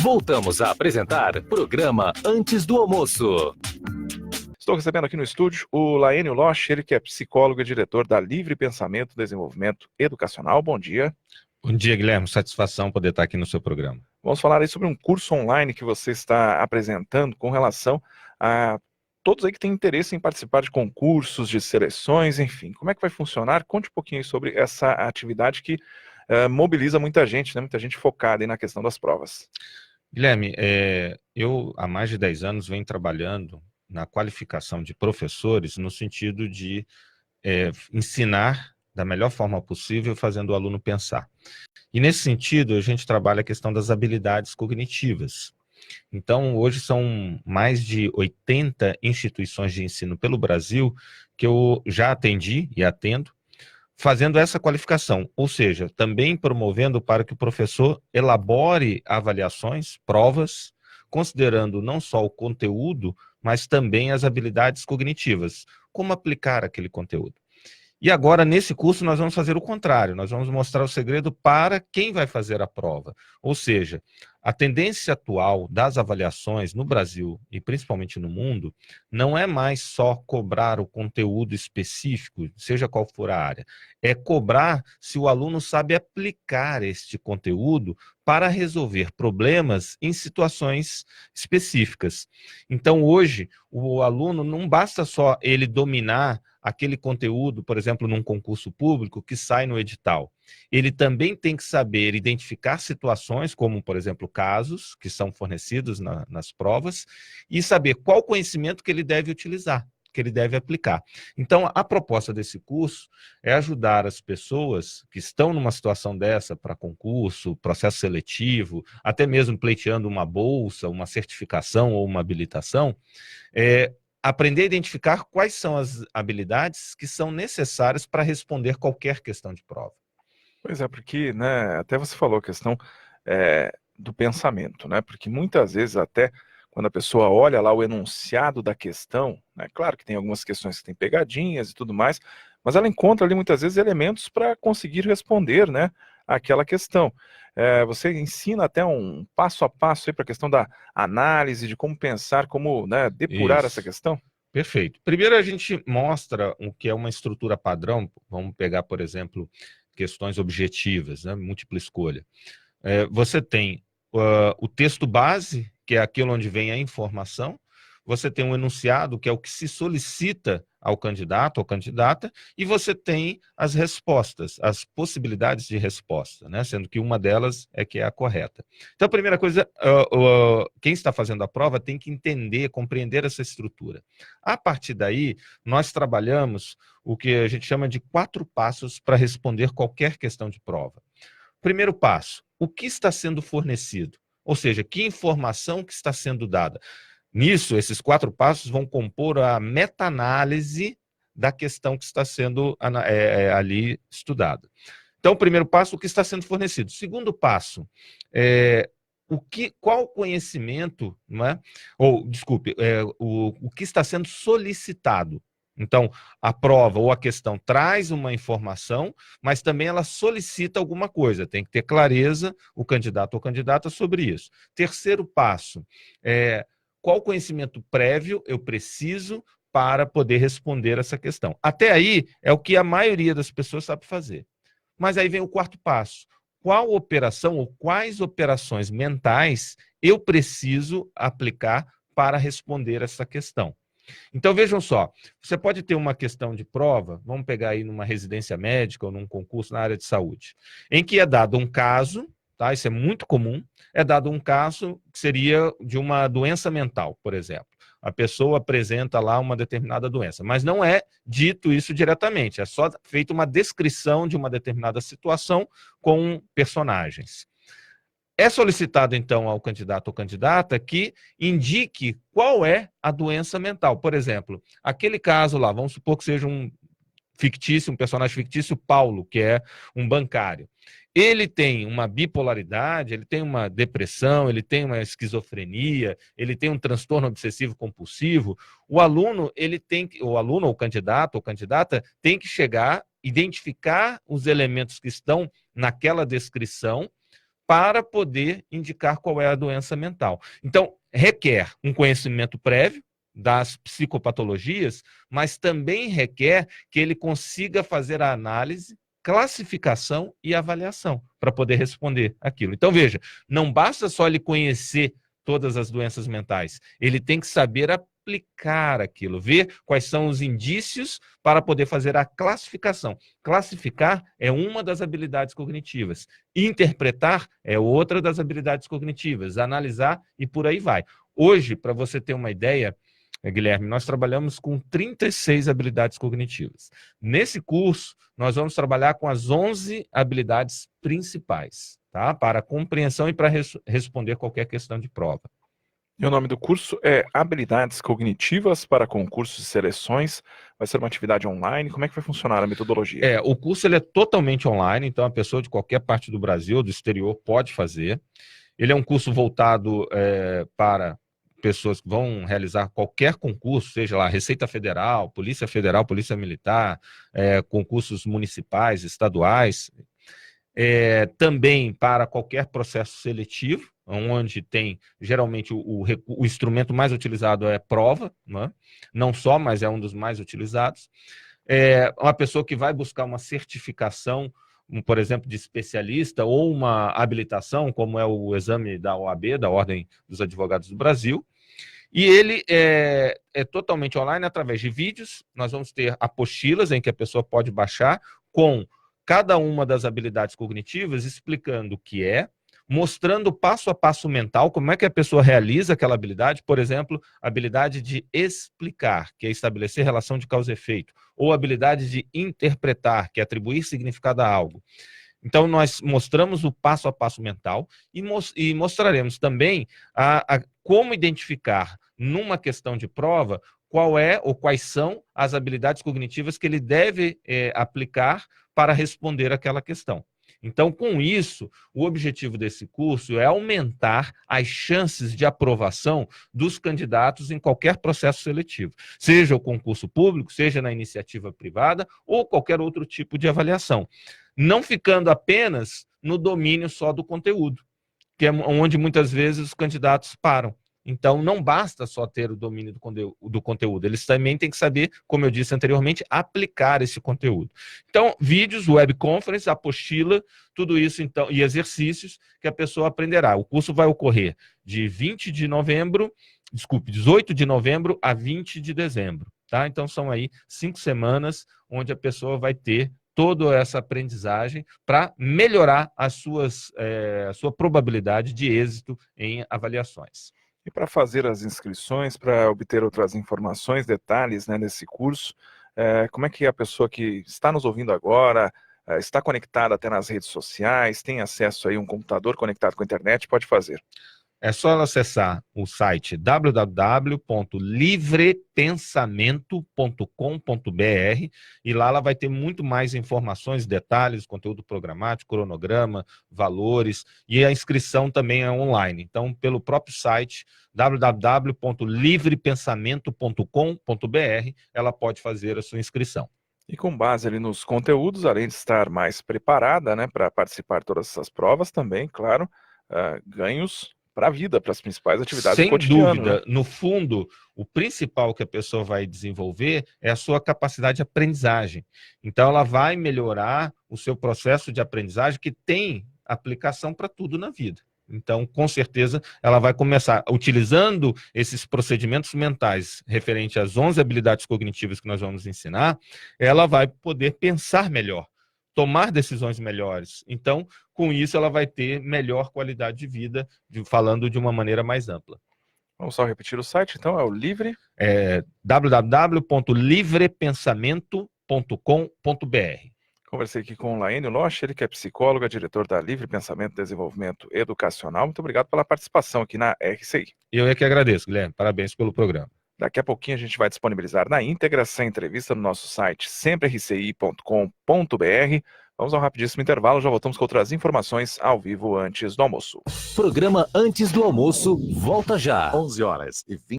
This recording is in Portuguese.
Voltamos a apresentar programa Antes do Almoço. Estou recebendo aqui no estúdio o Laênio Losch, ele que é psicólogo e diretor da Livre Pensamento Desenvolvimento Educacional. Bom dia. Bom dia, Guilherme. Satisfação poder estar aqui no seu programa. Vamos falar aí sobre um curso online que você está apresentando com relação a todos aí que têm interesse em participar de concursos, de seleções, enfim. Como é que vai funcionar? Conte um pouquinho aí sobre essa atividade que mobiliza muita gente, né? Muita gente focada aí na questão das provas. Guilherme, eu há mais de 10 anos venho trabalhando na qualificação de professores no sentido de ensinar da melhor forma possível, fazendo o aluno pensar. E nesse sentido, a gente trabalha a questão das habilidades cognitivas. Então, hoje são mais de 80 instituições de ensino pelo Brasil que eu já atendi e atendo, fazendo essa qualificação, ou seja, também promovendo para que o professor elabore avaliações, provas, considerando não só o conteúdo, mas também as habilidades cognitivas, como aplicar aquele conteúdo. E agora, nesse curso, nós vamos fazer o contrário, nós vamos mostrar o segredo para quem vai fazer a prova. Ou seja, a tendência atual das avaliações no Brasil, e principalmente no mundo, não é mais só cobrar o conteúdo específico, seja qual for a área, é cobrar se o aluno sabe aplicar este conteúdo para resolver problemas em situações específicas. Então, hoje, o aluno não basta só ele dominar aquele conteúdo, por exemplo, num concurso público que sai no edital. Ele também tem que saber identificar situações, como, por exemplo, casos que são fornecidos nas provas, e saber qual conhecimento que ele deve utilizar, que ele deve aplicar. Então, a proposta desse curso é ajudar as pessoas que estão numa situação dessa para concurso, processo seletivo, até mesmo pleiteando uma bolsa, uma certificação ou uma habilitação, aprender a identificar quais são as habilidades que são necessárias para responder qualquer questão de prova. Pois é, porque, né, até você falou a questão do pensamento, né, porque muitas vezes até quando a pessoa olha lá o enunciado da questão, né, claro que tem algumas questões que têm pegadinhas e tudo mais, mas ela encontra ali muitas vezes elementos para conseguir responder, né, aquela questão. Você ensina até um passo a passo para a questão da análise, de como pensar, como, né, depurar essa questão? Perfeito. Primeiro a gente mostra o que é uma estrutura padrão, vamos pegar, por exemplo, questões objetivas, né, múltipla escolha. Você tem o texto base, que é aquilo onde vem a informação, você tem um enunciado, que é o que se solicita ao candidato ou candidata, e você tem as respostas, as possibilidades de resposta, né? Sendo que uma delas é que é a correta. Então, a primeira coisa, quem está fazendo a prova tem que entender, compreender essa estrutura. A partir daí, nós trabalhamos o que a gente chama de 4 passos para responder qualquer questão de prova. Primeiro passo, o que está sendo fornecido? Ou seja, que informação que está sendo dada? Nisso, esses 4 passos vão compor a meta-análise da questão que está sendo ali estudada. Então, o primeiro passo, o que está sendo fornecido. Segundo passo, qual conhecimento, não é? Ou, desculpe, o que está sendo solicitado. Então, a prova ou a questão traz uma informação, mas também ela solicita alguma coisa. Tem que ter clareza, o candidato ou candidata, sobre isso. Terceiro passo, qual conhecimento prévio eu preciso para poder responder essa questão? Até aí é o que a maioria das pessoas sabe fazer. Mas aí vem o 4º passo. Qual operação ou quais operações mentais eu preciso aplicar para responder essa questão? Então, vejam só, você pode ter uma questão de prova, vamos pegar aí numa residência médica ou num concurso na área de saúde, em que é dado um caso, tá? Isso é muito comum, é dado um caso que seria de uma doença mental, por exemplo. A pessoa apresenta lá uma determinada doença, mas não é dito isso diretamente, é só feita uma descrição de uma determinada situação com personagens. É solicitado, então, ao candidato ou candidata que indique qual é a doença mental. Por exemplo, aquele caso lá, vamos supor que seja um personagem fictício, Paulo, que é um bancário. Ele tem uma bipolaridade, ele tem uma depressão, ele tem uma esquizofrenia, ele tem um transtorno obsessivo compulsivo. O aluno ou candidato ou candidata tem que chegar, identificar os elementos que estão naquela descrição, para poder indicar qual é a doença mental. Então, requer um conhecimento prévio das psicopatologias, mas também requer que ele consiga fazer a análise, classificação e avaliação para poder responder aquilo. Então, veja, não basta só ele conhecer todas as doenças mentais, ele tem que saber aplicar aquilo, ver quais são os indícios para poder fazer a classificação. Classificar é uma das habilidades cognitivas, interpretar é outra das habilidades cognitivas, analisar e por aí vai. Hoje, para você ter uma ideia, Guilherme, nós trabalhamos com 36 habilidades cognitivas. Nesse curso, nós vamos trabalhar com as 11 habilidades principais, tá? Para compreensão e para responder qualquer questão de prova. E o nome do curso é Habilidades Cognitivas para Concursos e Seleções. Vai ser uma atividade online. Como é que vai funcionar a metodologia? O curso ele é totalmente online, então a pessoa de qualquer parte do Brasil, do exterior, pode fazer. Ele é um curso voltado para pessoas que vão realizar qualquer concurso, seja lá Receita Federal, Polícia Militar, concursos municipais, estaduais, também para qualquer processo seletivo, onde tem, geralmente, o instrumento mais utilizado é prova, né? Não só, mas é um dos mais utilizados. Uma pessoa que vai buscar uma certificação, por exemplo, de especialista, ou uma habilitação, como é o exame da OAB, da Ordem dos Advogados do Brasil. E ele é totalmente online através de vídeos. Nós vamos ter apostilas em que a pessoa pode baixar com cada uma das habilidades cognitivas, explicando o que é, mostrando passo a passo mental, como é que a pessoa realiza aquela habilidade. Por exemplo, a habilidade de explicar, que é estabelecer relação de causa e efeito, ou a habilidade de interpretar, que é atribuir significado a algo. Então, nós mostramos o passo a passo mental e mostraremos também como identificar, numa questão de prova, qual é ou quais são as habilidades cognitivas que ele deve aplicar para responder aquela questão. Então, com isso, o objetivo desse curso é aumentar as chances de aprovação dos candidatos em qualquer processo seletivo, seja o concurso público, seja na iniciativa privada ou qualquer outro tipo de avaliação, não ficando apenas no domínio só do conteúdo, que é onde muitas vezes os candidatos param. Então, não basta só ter o domínio do conteúdo, eles também têm que saber, como eu disse anteriormente, aplicar esse conteúdo. Então, vídeos, webconference, apostila, tudo isso então, e exercícios que a pessoa aprenderá. O curso vai ocorrer de 18 de novembro a 20 de dezembro. Tá? Então, são aí 5 semanas onde a pessoa vai ter toda essa aprendizagem para melhorar a sua probabilidade de êxito em avaliações. E para fazer as inscrições, para obter outras informações, detalhes, né, nesse curso, como é que a pessoa que está nos ouvindo agora, está conectada até nas redes sociais, tem acesso aí a um computador conectado com a internet, pode fazer? É só ela acessar o site www.livrepensamento.com.br e lá ela vai ter muito mais informações, detalhes, conteúdo programático, cronograma, valores, e a inscrição também é online. Então, pelo próprio site www.livrepensamento.com.br, ela pode fazer a sua inscrição. E com base ali nos conteúdos, além de estar mais preparada, né, para participar de todas essas provas, também, claro, ganhos para a vida, para as principais atividades do cotidiano. Sem dúvida, né? No fundo, o principal que a pessoa vai desenvolver é a sua capacidade de aprendizagem. Então, ela vai melhorar o seu processo de aprendizagem, que tem aplicação para tudo na vida. Então, com certeza, ela vai começar utilizando esses procedimentos mentais referente às 11 habilidades cognitivas que nós vamos ensinar, ela vai poder pensar melhor, tomar decisões melhores. Então, com isso, ela vai ter melhor qualidade de vida, falando de uma maneira mais ampla. Vamos só repetir o site, então, é o Livre? www.livrepensamento.com.br. Conversei aqui com o Laênio Losch, ele que é psicólogo, diretor da Livre Pensamento e Desenvolvimento Educacional. Muito obrigado pela participação aqui na RCI. Eu é que agradeço, Guilherme. Parabéns pelo programa. Daqui a pouquinho a gente vai disponibilizar na íntegra essa entrevista no nosso site semprerci.com.br. Vamos a um rapidíssimo intervalo, já voltamos com outras informações ao vivo antes do almoço. Programa Antes do Almoço volta já. 11h20.